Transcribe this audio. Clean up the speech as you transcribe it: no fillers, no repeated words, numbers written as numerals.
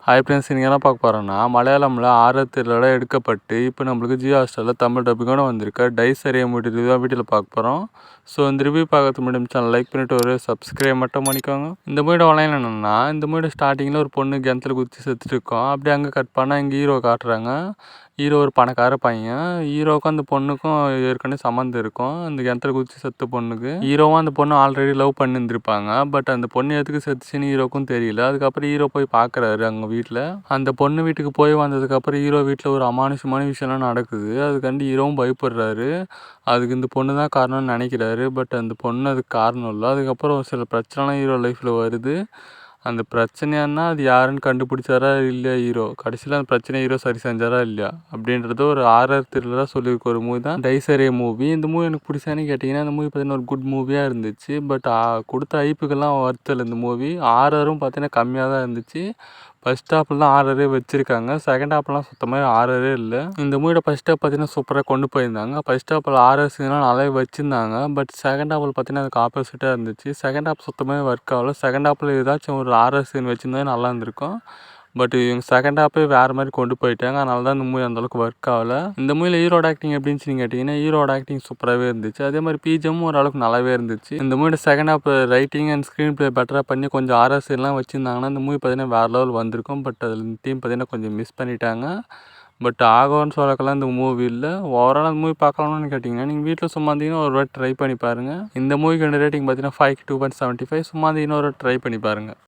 Hi friends, நீங்கள் என்ன பார்க்க போகிறோன்னா மலையாளமில் ஆரத்திலோட எடுக்கப்பட்டு இப்போ நம்மளுக்கு ஜியோ ஹாட்ஸ்டாரில் தமிழ் டப்பிங்கோட வந்திருக்க டைஸ் சரியாக முடிவு தான் வீட்டில் பார்க்க போகிறோம். ஸோ இந்த ரிவ்யூ பார்க்கறது முன்னாடி சேனல் லைக் பண்ணிவிட்டு ஒரு சப்ஸ்கிரைப் மட்டும் பண்ணிக்கோங்க. இந்த மூவியோட வளையல் என்னென்னா, இந்த மூவியோட ஸ்டார்டிங்கில் ஒரு பொண்ணு கிணத்துல குதித்து செத்துட்டு இருக்கோம். அப்படியே அங்கே கட் பண்ணால் இங்கே ஹீரோ காட்டுறாங்க. ஹீரோ ஒரு பணக்கார பையன். ஹீரோவுக்கும் அந்த பொண்ணுக்கும் ஏற்கனவே சம்மந்தம் இருக்கும். அந்த கிணத்துல குதித்து செத்த பொண்ணுக்கு ஹீரோவும் அந்த பொண்ணு ஆல்ரெடி லவ் பண்ணியிருந்திருப்பாங்க. பட் அந்த பொண்ணு எதுக்கு செத்துச்சுன்னு ஹீரோக்கும் தெரியல. அதுக்கப்புறம் ஹீரோ போய் பார்க்குறாரு அங்கே வீட்டில். அந்த பொண்ணு வீட்டுக்கு போய் வந்ததுக்கப்புறம் ஹீரோ வீட்டில் ஒரு அமானுஷமான விஷயம்லாம் நடக்குது. அதுக்காண்டி ஹீரோவும் பயப்படுறாரு. அதுக்கு இந்த பொண்ணு தான் காரணம்னு நினைக்கிறாரு. பட் அந்த பொண்ணு அதுக்கு காரணம் இல்லை. அதுக்கப்புறம் சில பிரச்சனைலாம் ஹீரோ லைஃப்பில் வருது. அந்த பிரச்சனையானா அது யாருன்னு கண்டுபிடிச்சாரா இல்லையா ஹீரோ, கடைசியில் அந்த பிரச்சனை ஹீரோ சரி செஞ்சாரா இல்லையா அப்படின்றது ஒரு ஆர்ஆர் த்ரில்லராக சொல்லியிருக்க ஒரு மூவி தான் டைசரே மூவி. இந்த மூவி எனக்கு பிடிச்சான்னு கேட்டிங்கன்னா, இந்த மூவி பார்த்தீங்கன்னா ஒரு குட் மூவியாக இருந்துச்சு. பட் கொடுத்த ஐப்புக்கெல்லாம் வருத்தல். இந்த மூவி ஆர்ஆரும் பார்த்தீங்கன்னா கம்மியாக தான் இருந்துச்சு. ஃபர்ஸ்ட் ஹாப்லாம் ஆர்ஆரே வச்சுருக்காங்க. செகண்ட் ஹாப்லாம் சுத்தமாக ஆர்ஆரே இல்லை. இந்த மூவியோட ஃபர்ஸ்ட் ஹாப் பார்த்தீங்கன்னா சூப்பராக கொண்டு போயிருந்தாங்க. ஃபர்ஸ்ட் ஹாப்பில் ஆர்ஆர் சீன்லாம் நல்லாவே வச்சுருந்தாங்க. பட் செகண்ட் ஹாப்பில் பார்த்தீங்கன்னா அதுக்கு ஆப்போசிட்டாக இருந்துச்சு. செகண்ட் ஹாப் சுத்தமாக ஒர்க் ஆகல. செகண்ட் ஹாப்பில் ஏதாச்சும் ஒரு ஆர்ஆர் சீன் வச்சுருந்தா நல்லா இருந்திருக்கும். பட் இவங்க செகண்ட் ஹாப்பே வேறு மாதிரி கொண்டு போயிட்டாங்க. அதனால தான் இந்த மூவி அந்தளவுக்கு ஒர்க் ஆகலை. இந்த மூவியில் ஹீரோட ஆக்டிங் எப்படின்னு கேட்டிங்கன்னா, ஹீரோட ஆக்டிங் சூப்பராகவே இருந்துச்சு. அதே மாதிரி பிஜிஎம்மும் ஓரளவுக்கு நல்லாவே இருந்துச்சு. இந்த மூவியோட second half writing and screen play பெட்டராக பண்ணி கொஞ்சம் ஆர்ஆர் சீன்லாம் வச்சுருந்தாங்கன்னா இந்த மூவி பார்த்தீங்கன்னா வேறு லெவல் வந்திருக்கும். பட் அதில் டீம் பார்த்தீங்கன்னா கொஞ்சம் மிஸ் பண்ணிட்டாங்க. பட் ஆகோன்னு சொல்லக்கலாம் இந்த மூவி இல்லை. ஓவரால் அந்த மூவி பார்க்கலாம்னு கேட்டிங்கன்னா, நீங்கள் வீட்டில் சும்மா இருந்தீங்கன்னா ஒரு வாட்டி ட்ரை பண்ணி பாருங்கள். இந்த மூவிக்கு ரேட்டிங் பார்த்தீங்கன்னா 5 2.75. சும்மா இருந்தீங்கன்னா ஒரு ட்ரை பண்ணி பாருங்கள்.